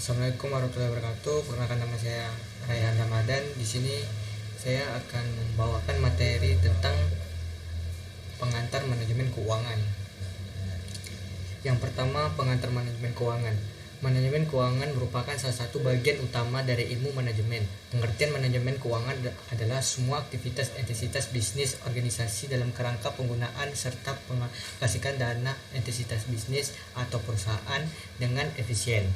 Assalamualaikum warahmatullahi wabarakatuh. Perkenalkan, nama saya Raihan Ramadan. Di sini saya akan membawakan materi tentang pengantar manajemen keuangan. Yang pertama, pengantar manajemen keuangan. Manajemen keuangan merupakan salah satu bagian utama dari ilmu manajemen. Pengertian manajemen keuangan adalah semua aktivitas entitas bisnis organisasi dalam kerangka penggunaan serta pengalokasikan dana entitas bisnis atau perusahaan dengan efisien.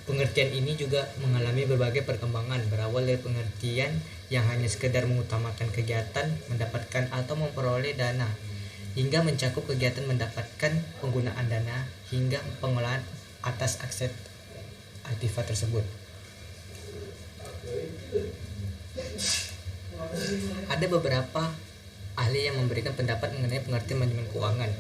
Pengertian ini juga mengalami berbagai perkembangan, berawal dari pengertian yang hanya sekedar mengutamakan kegiatan mendapatkan atau memperoleh dana, hingga mencakup kegiatan mendapatkan penggunaan dana hingga pengolahan atas aset aktiva tersebut. Ada beberapa ahli yang memberikan pendapat mengenai pengertian manajemen keuangan.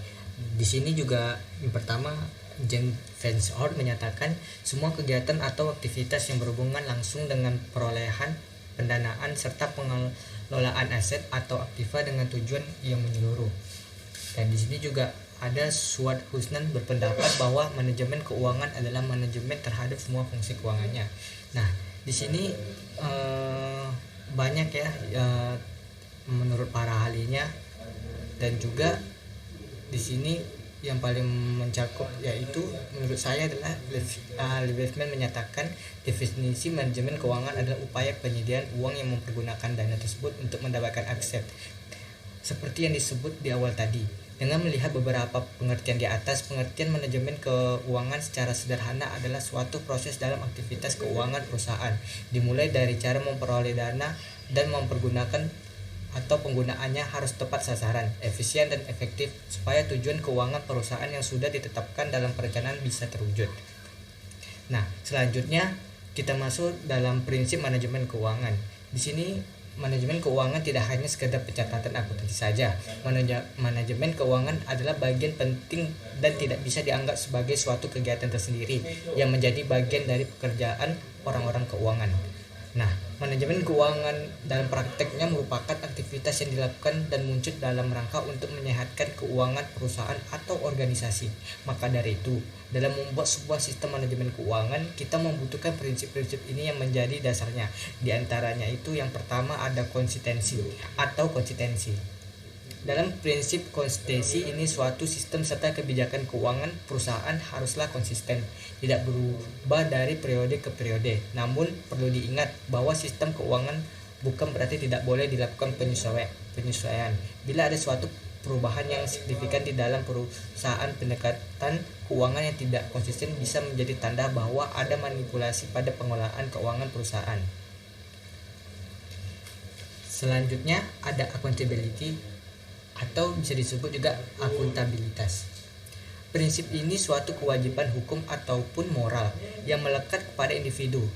Di sini juga yang pertama, James Fensor menyatakan semua kegiatan atau aktivitas yang berhubungan langsung dengan perolehan, pendanaan, serta pengelolaan aset atau aktiva dengan tujuan yang menyeluruh. Dan di sini juga ada Suad Husnan berpendapat bahwa manajemen keuangan adalah manajemen terhadap semua fungsi keuangannya. Nah, di sini banyak ya menurut para ahlinya, dan juga di sini yang paling mencakup yaitu menurut saya adalah Leibman menyatakan definisi manajemen keuangan adalah upaya penyediaan uang yang mempergunakan dana tersebut untuk mendapatkan aset seperti yang disebut di awal tadi. Dengan melihat beberapa pengertian di atas, pengertian manajemen keuangan secara sederhana adalah suatu proses dalam aktivitas keuangan perusahaan, dimulai dari cara memperoleh dana dan mempergunakan atau penggunaannya harus tepat sasaran, efisien dan efektif supaya tujuan keuangan perusahaan yang sudah ditetapkan dalam perencanaan bisa terwujud. Nah, selanjutnya kita masuk dalam prinsip manajemen keuangan. Di sini manajemen keuangan tidak hanya sekedar pencatatan akuntansi saja. Manajemen keuangan adalah bagian penting dan tidak bisa dianggap sebagai suatu kegiatan tersendiri yang menjadi bagian dari pekerjaan orang-orang keuangan. Nah, manajemen keuangan dalam prakteknya merupakan aktivitas yang dilakukan dan muncul dalam rangka untuk menyehatkan keuangan perusahaan atau organisasi. Maka dari itu, dalam membuat sebuah sistem manajemen keuangan, kita membutuhkan prinsip-prinsip ini yang menjadi dasarnya. Di antaranya itu yang pertama ada konsistensi atau konsistensi. Dalam prinsip konsistensi ini, suatu sistem serta kebijakan keuangan perusahaan haruslah konsisten, tidak berubah dari periode ke periode. Namun perlu diingat bahwa sistem keuangan bukan berarti tidak boleh dilakukan penyesuaian. Bila ada suatu perubahan yang signifikan di dalam perusahaan, pendekatan keuangan yang tidak konsisten bisa menjadi tanda bahwa ada manipulasi pada pengelolaan keuangan perusahaan. Selanjutnya ada accountability atau bisa disebut juga akuntabilitas. Prinsip ini suatu kewajiban hukum ataupun moral yang melekat kepada individu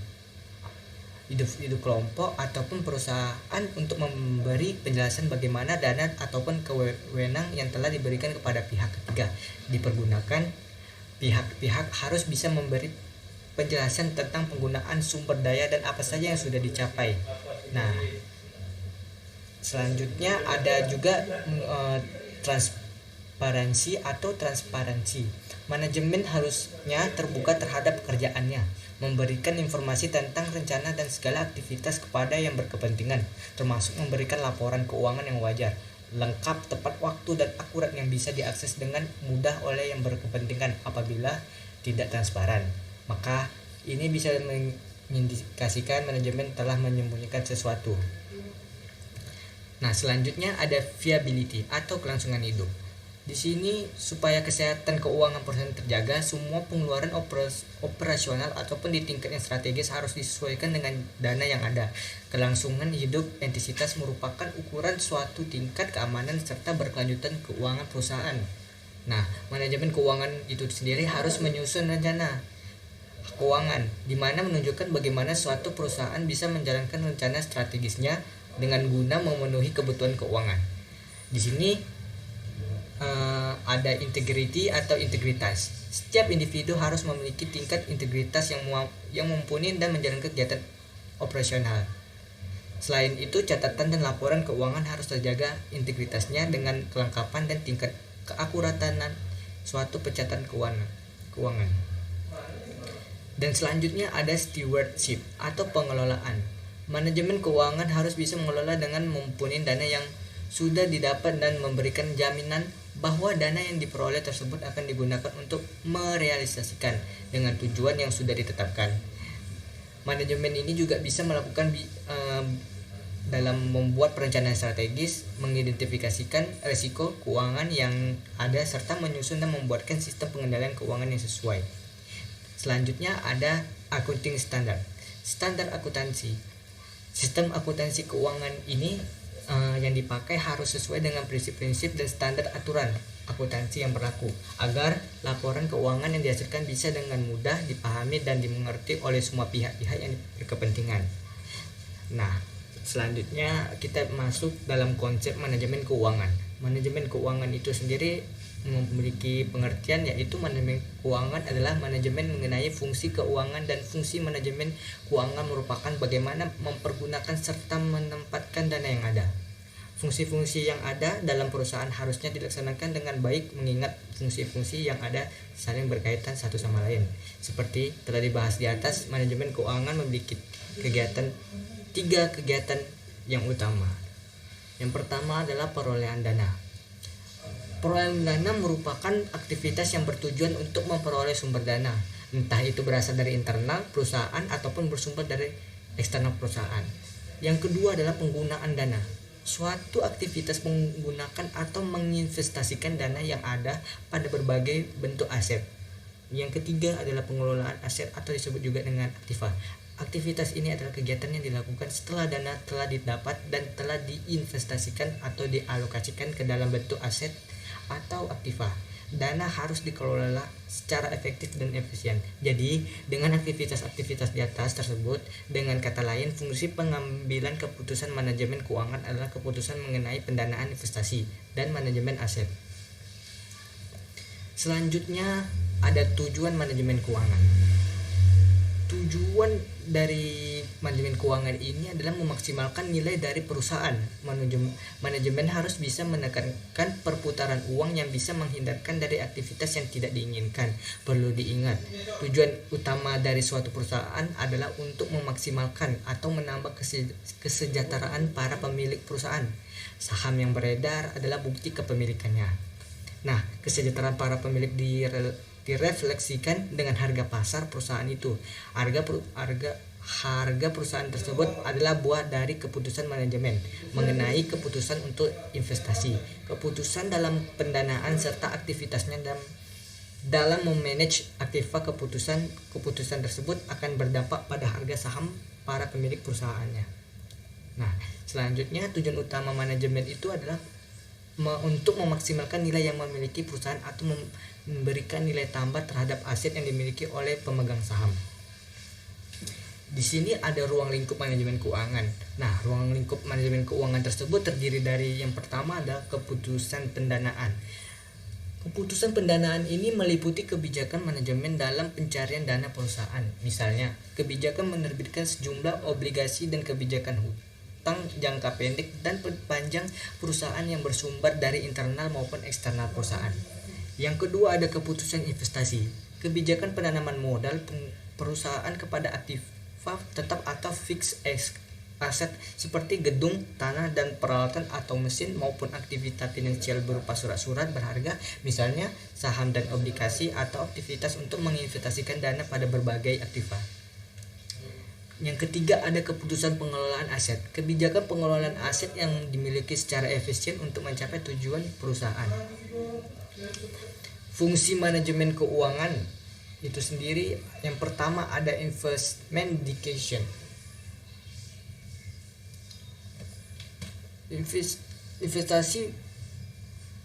kelompok ataupun perusahaan untuk memberi penjelasan bagaimana dana ataupun kewenangan yang telah diberikan kepada pihak ketiga dipergunakan. Pihak-pihak harus bisa memberi penjelasan tentang penggunaan sumber daya dan apa saja yang sudah dicapai. Nah, selanjutnya ada juga transparansi. Manajemen harusnya terbuka terhadap pekerjaannya, memberikan informasi tentang rencana dan segala aktivitas kepada yang berkepentingan, termasuk memberikan laporan keuangan yang wajar, lengkap, tepat waktu, dan akurat yang bisa diakses dengan mudah oleh yang berkepentingan. Apabila tidak transparan, maka ini bisa mengindikasikan manajemen telah menyembunyikan sesuatu. Nah, selanjutnya ada viability atau kelangsungan hidup. Di sini supaya kesehatan keuangan perusahaan terjaga, semua pengeluaran operasional ataupun di tingkat yang strategis harus disesuaikan dengan dana yang ada. Kelangsungan hidup entitas merupakan ukuran suatu tingkat keamanan serta berkelanjutan keuangan perusahaan. Nah, manajemen keuangan itu sendiri harus menyusun rencana keuangan, di mana menunjukkan bagaimana suatu perusahaan bisa menjalankan rencana strategisnya dengan guna memenuhi kebutuhan keuangan. Di sini ada integrity atau integritas. Setiap individu harus memiliki tingkat integritas yang mumpuni dan menjalankan kegiatan operasional. Selain itu, catatan dan laporan keuangan harus terjaga integritasnya dengan kelengkapan dan tingkat keakuratan suatu pencatatan keuangan. Dan selanjutnya ada stewardship atau pengelolaan. Manajemen keuangan harus bisa mengelola dengan mumpuni dana yang sudah didapat dan memberikan jaminan bahwa dana yang diperoleh tersebut akan digunakan untuk merealisasikan dengan tujuan yang sudah ditetapkan. Manajemen ini juga bisa melakukan dalam membuat perencanaan strategis, mengidentifikasikan risiko keuangan yang ada, serta menyusun dan membuatkan sistem pengendalian keuangan yang sesuai. Selanjutnya ada accounting standard. Standar akuntansi. Sistem akuntansi keuangan ini yang dipakai harus sesuai dengan prinsip-prinsip dan standar aturan akuntansi yang berlaku agar laporan keuangan yang dihasilkan bisa dengan mudah dipahami dan dimengerti oleh semua pihak-pihak yang berkepentingan. Nah, selanjutnya kita masuk dalam konsep manajemen keuangan. Manajemen keuangan itu sendiri memiliki pengertian, yaitu manajemen keuangan adalah manajemen mengenai fungsi keuangan, dan fungsi manajemen keuangan merupakan bagaimana mempergunakan serta menempatkan dana yang ada. Fungsi-fungsi yang ada dalam perusahaan harusnya dilaksanakan dengan baik, mengingat fungsi-fungsi yang ada saling berkaitan satu sama lain. Seperti telah dibahas di atas, manajemen keuangan memiliki tiga kegiatan yang utama. Yang pertama adalah perolehan dana. Perolehan dana merupakan aktivitas yang bertujuan untuk memperoleh sumber dana, entah itu berasal dari internal perusahaan ataupun bersumber dari eksternal perusahaan. Yang kedua adalah penggunaan dana. Suatu aktivitas menggunakan atau menginvestasikan dana yang ada pada berbagai bentuk aset. Yang ketiga adalah pengelolaan aset atau disebut juga dengan aktiva. Aktivitas ini adalah kegiatan yang dilakukan setelah dana telah didapat dan telah diinvestasikan atau dialokasikan ke dalam bentuk aset atau aktiva. Dana harus dikelola secara efektif dan efisien. Jadi, dengan aktivitas-aktivitas di atas tersebut, dengan kata lain, fungsi pengambilan keputusan manajemen keuangan adalah keputusan mengenai pendanaan investasi dan manajemen aset. Selanjutnya, ada tujuan manajemen keuangan. Tujuan dari manajemen keuangan ini adalah memaksimalkan nilai dari perusahaan. Manajemen harus bisa menekankan perputaran uang yang bisa menghindarkan dari aktivitas yang tidak diinginkan. Perlu diingat, tujuan utama dari suatu perusahaan adalah untuk memaksimalkan atau menambah kesejahteraan para pemilik perusahaan. Saham yang beredar adalah bukti kepemilikannya. Nah, kesejahteraan para pemilik direfleksikan dengan harga pasar perusahaan itu. Harga perusahaan tersebut adalah buah dari keputusan manajemen mengenai keputusan untuk investasi, keputusan dalam pendanaan, serta aktivitasnya dalam memanage aktiva. Keputusan tersebut akan berdampak pada harga saham para pemilik perusahaannya. Nah, selanjutnya tujuan utama manajemen itu adalah untuk memaksimalkan nilai yang memiliki perusahaan atau memberikan nilai tambah terhadap aset yang dimiliki oleh pemegang saham. Di sini ada ruang lingkup manajemen keuangan. Nah, ruang lingkup manajemen keuangan tersebut terdiri dari yang pertama adalah keputusan pendanaan. Keputusan pendanaan ini meliputi kebijakan manajemen dalam pencarian dana perusahaan. Misalnya, kebijakan menerbitkan sejumlah obligasi dan kebijakan hutang jangka pendek dan panjang perusahaan yang bersumber dari internal maupun eksternal perusahaan. Yang kedua ada keputusan investasi. Kebijakan penanaman modal perusahaan kepada aktiva tetap atau fixed aset seperti gedung, tanah, dan peralatan atau mesin, maupun aktivitas finansial berupa surat-surat berharga, misalnya saham dan obligasi, atau aktivitas untuk menginvestasikan dana pada berbagai aktiva. Yang ketiga ada keputusan pengelolaan aset. Kebijakan pengelolaan aset yang dimiliki secara efisien untuk mencapai tujuan perusahaan. Fungsi manajemen keuangan itu sendiri, yang pertama ada investment education. Investasi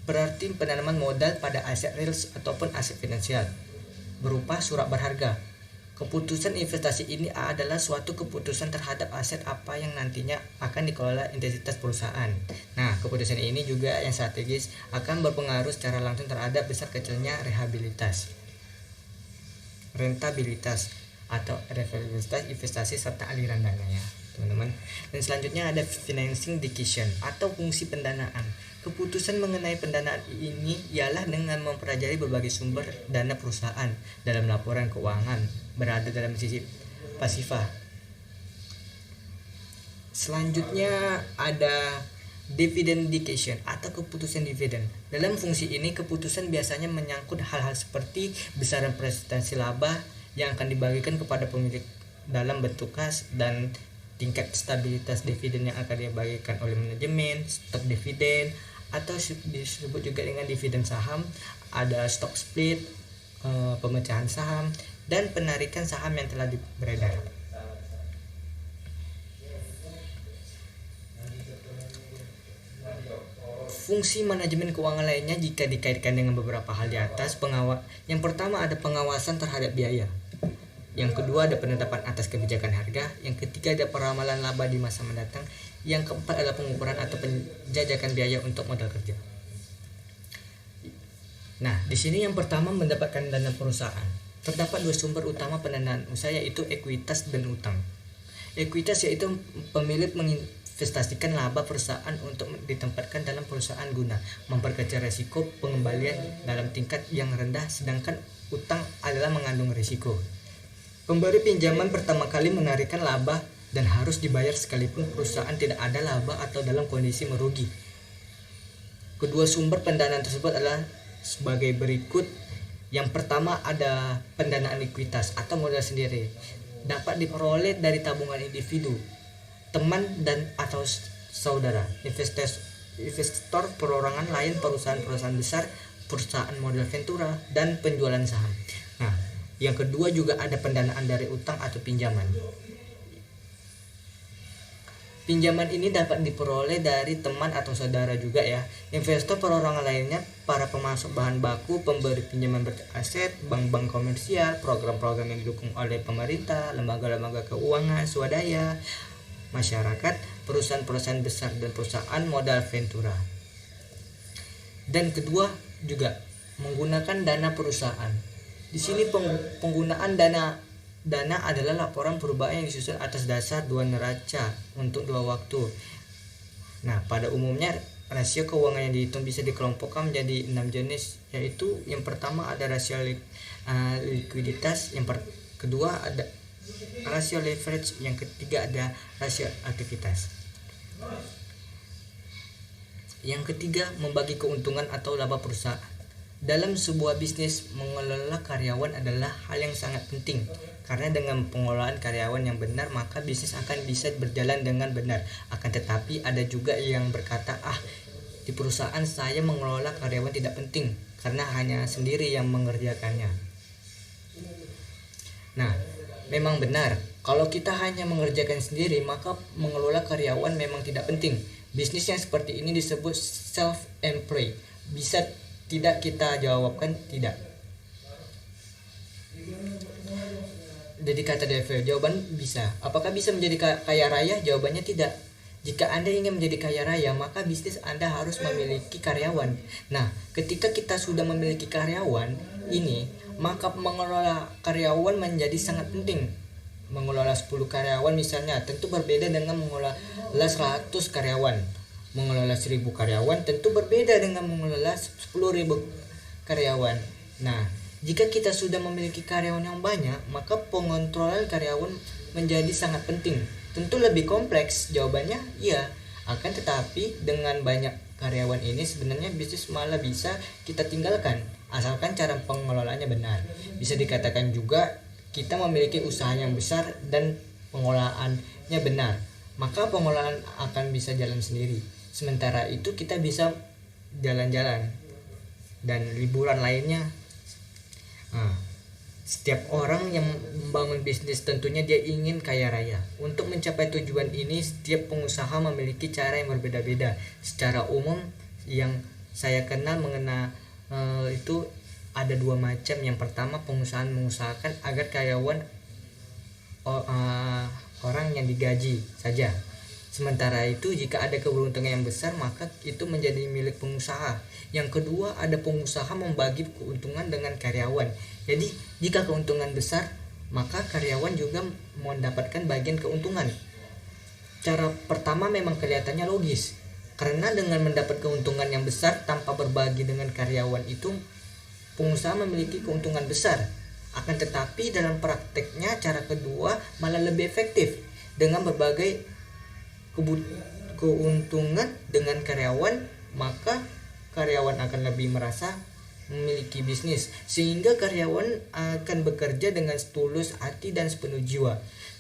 berarti penanaman modal pada aset real ataupun aset finansial berupa surat berharga. Keputusan investasi ini adalah suatu keputusan terhadap aset apa yang nantinya akan dikelola entitas perusahaan. Nah, keputusan ini juga yang strategis akan berpengaruh secara langsung terhadap besar kecilnya rentabilitas atau rentabilitas investasi serta aliran dananya, teman-teman. Dan selanjutnya ada financing decision atau fungsi pendanaan. Keputusan mengenai pendanaan ini ialah dengan mempelajari berbagai sumber dana perusahaan dalam laporan keuangan berada dalam sisi pasifa. Selanjutnya ada dividend decision atau keputusan dividen. Dalam fungsi ini keputusan biasanya menyangkut hal-hal seperti besaran presentasi laba yang akan dibagikan kepada pemilik dalam bentuk kas dan tingkat stabilitas dividen yang akan dibagikan oleh manajemen, stok dividen atau disebut juga dengan dividen saham, ada stock split, pemecahan saham dan penarikan saham yang telah beredar. Fungsi manajemen keuangan lainnya jika dikaitkan dengan beberapa hal di atas, yang pertama ada pengawasan terhadap biaya. Yang kedua ada penetapan atas kebijakan harga. Yang ketiga ada peramalan laba di masa mendatang. Yang keempat adalah pengukuran atau penjajakan biaya untuk modal kerja. Nah, di sini yang pertama mendapatkan dana perusahaan. Terdapat dua sumber utama pendanaan usaha yaitu ekuitas dan utang. Ekuitas yaitu pemilik investasikan laba perusahaan untuk ditempatkan dalam perusahaan guna memperkecil risiko pengembalian dalam tingkat yang rendah, sedangkan utang adalah mengandung risiko. Pemberi pinjaman pertama kali menarikkan laba dan harus dibayar sekalipun perusahaan tidak ada laba atau dalam kondisi merugi. Kedua sumber pendanaan tersebut adalah sebagai berikut. Yang pertama ada pendanaan ekuitas atau modal sendiri, dapat diperoleh dari tabungan individu, teman dan atau saudara, investor perorangan lain, perusahaan-perusahaan besar, perusahaan modal ventura, dan penjualan saham. Nah, yang kedua juga ada pendanaan dari utang atau pinjaman. Pinjaman ini dapat diperoleh dari teman atau saudara juga ya, investor perorangan lainnya, para pemasok bahan baku, pemberi pinjaman beraset, bank-bank komersial, program-program yang didukung oleh pemerintah, lembaga-lembaga keuangan, swadaya, masyarakat, perusahaan-perusahaan besar dan perusahaan modal ventura. Dan kedua juga menggunakan dana perusahaan. Di sini penggunaan dana adalah laporan perubahan yang disusun atas dasar dua neraca untuk dua waktu. Nah, pada umumnya rasio keuangan yang dihitung bisa dikelompokkan menjadi 6 jenis, yaitu yang pertama ada rasio likuiditas, yang kedua ada rasio leverage, yang ketiga ada rasio aktivitas. Yang ketiga, membagi keuntungan atau laba perusahaan. Dalam sebuah bisnis, mengelola karyawan adalah hal yang sangat penting, karena dengan pengelolaan karyawan yang benar maka bisnis akan bisa berjalan dengan benar. Akan tetapi ada juga yang berkata, di perusahaan saya mengelola karyawan tidak penting karena hanya sendiri yang mengerjakannya. Nah, memang benar, kalau kita hanya mengerjakan sendiri maka mengelola karyawan memang tidak penting. Bisnis yang seperti ini disebut self-employed. Bisa tidak kita jawabkan tidak. Jadi kata Devil, jawaban bisa. Apakah bisa menjadi kaya raya? Jawabannya tidak. Jika Anda ingin menjadi kaya raya, maka bisnis Anda harus memiliki karyawan. Nah, ketika kita sudah memiliki karyawan ini, maka mengelola karyawan menjadi sangat penting. Mengelola 10 karyawan misalnya tentu berbeda dengan mengelola 100 karyawan. Mengelola 1000 karyawan tentu berbeda dengan mengelola 10.000 karyawan. Nah, jika kita sudah memiliki karyawan yang banyak, maka pengontrolan karyawan menjadi sangat penting. Tentu lebih kompleks, jawabannya iya. Akan tetapi dengan banyak karyawan ini sebenarnya bisnis malah bisa kita tinggalkan, asalkan cara pengelolaannya benar. Bisa dikatakan juga kita memiliki usaha yang besar dan pengelolaannya benar, maka pengelolaan akan bisa jalan sendiri. Sementara itu kita bisa jalan-jalan dan liburan lainnya. Setiap orang yang membangun bisnis tentunya dia ingin kaya raya. Untuk mencapai tujuan ini, setiap pengusaha memiliki cara yang berbeda-beda. Secara umum yang saya kenal itu ada dua macam. Yang pertama, pengusaha mengusahakan agar karyawan orang yang digaji saja. Sementara itu, jika ada keberuntungan yang besar, maka itu menjadi milik pengusaha. Yang kedua, ada pengusaha membagi keuntungan dengan karyawan. Jadi, jika keuntungan besar, maka karyawan juga mendapatkan bagian keuntungan. Cara pertama memang kelihatannya logis, karena dengan mendapat keuntungan yang besar tanpa berbagi dengan karyawan itu, pengusaha memiliki keuntungan besar. Akan tetapi dalam prakteknya cara kedua malah lebih efektif dengan berbagai keuntungan dengan karyawan, maka karyawan akan lebih merasa memiliki bisnis sehingga karyawan akan bekerja dengan setulus hati dan sepenuh jiwa.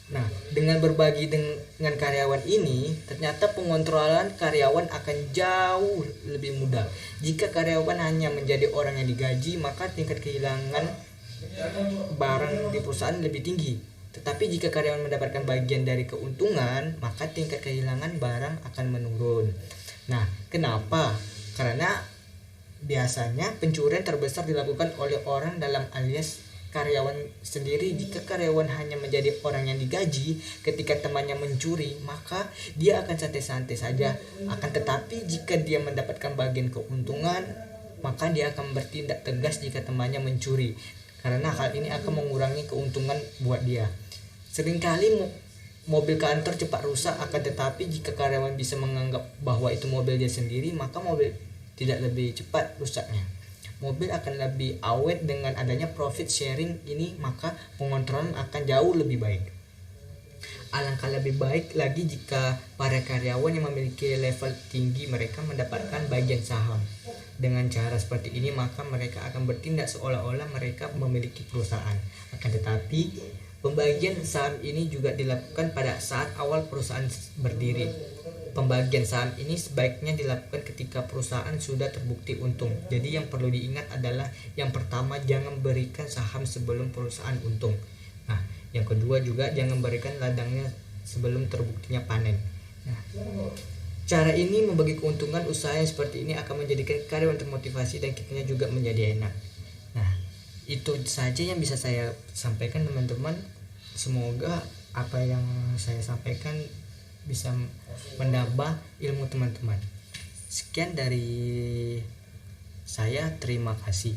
Nah, dengan berbagi dengan karyawan ini, ternyata pengontrolan karyawan akan jauh lebih mudah. Jika karyawan hanya menjadi orang yang digaji, maka tingkat kehilangan barang di perusahaan lebih tinggi. Tetapi jika karyawan mendapatkan bagian dari keuntungan, maka tingkat kehilangan barang akan menurun. Nah, kenapa? Karena biasanya pencurian terbesar dilakukan oleh orang dalam alias karyawan sendiri. Jika karyawan hanya menjadi orang yang digaji, ketika temannya mencuri, maka dia akan santai-santai saja. Akan tetapi jika dia mendapatkan bagian keuntungan, maka dia akan bertindak tegas jika temannya mencuri, karena hal ini akan mengurangi keuntungan buat dia. Seringkali mobil kantor cepat rusak, akan tetapi jika karyawan bisa menganggap bahwa itu mobil dia sendiri, maka mobil tidak lebih cepat rusaknya. Mobil akan lebih awet. Dengan adanya profit sharing ini, maka pengontrolan akan jauh lebih baik. Alangkah lebih baik lagi jika para karyawan yang memiliki level tinggi mereka mendapatkan bagian saham. Dengan cara seperti ini, maka mereka akan bertindak seolah-olah mereka memiliki perusahaan. Akan tetapi pembagian saham ini juga dilakukan pada saat awal perusahaan berdiri. Pembagian saham ini sebaiknya dilakukan ketika perusahaan sudah terbukti untung. Jadi yang perlu diingat adalah yang pertama, jangan berikan saham sebelum perusahaan untung. Nah, yang kedua juga jangan berikan ladangnya sebelum terbuktinya panen. Nah, cara ini membagi keuntungan usaha yang seperti ini akan menjadikan karyawan termotivasi dan kitanya juga menjadi enak. Nah, itu saja yang bisa saya sampaikan teman-teman. Semoga apa yang saya sampaikan bisa menambah ilmu teman-teman. Sekian dari saya, terima kasih.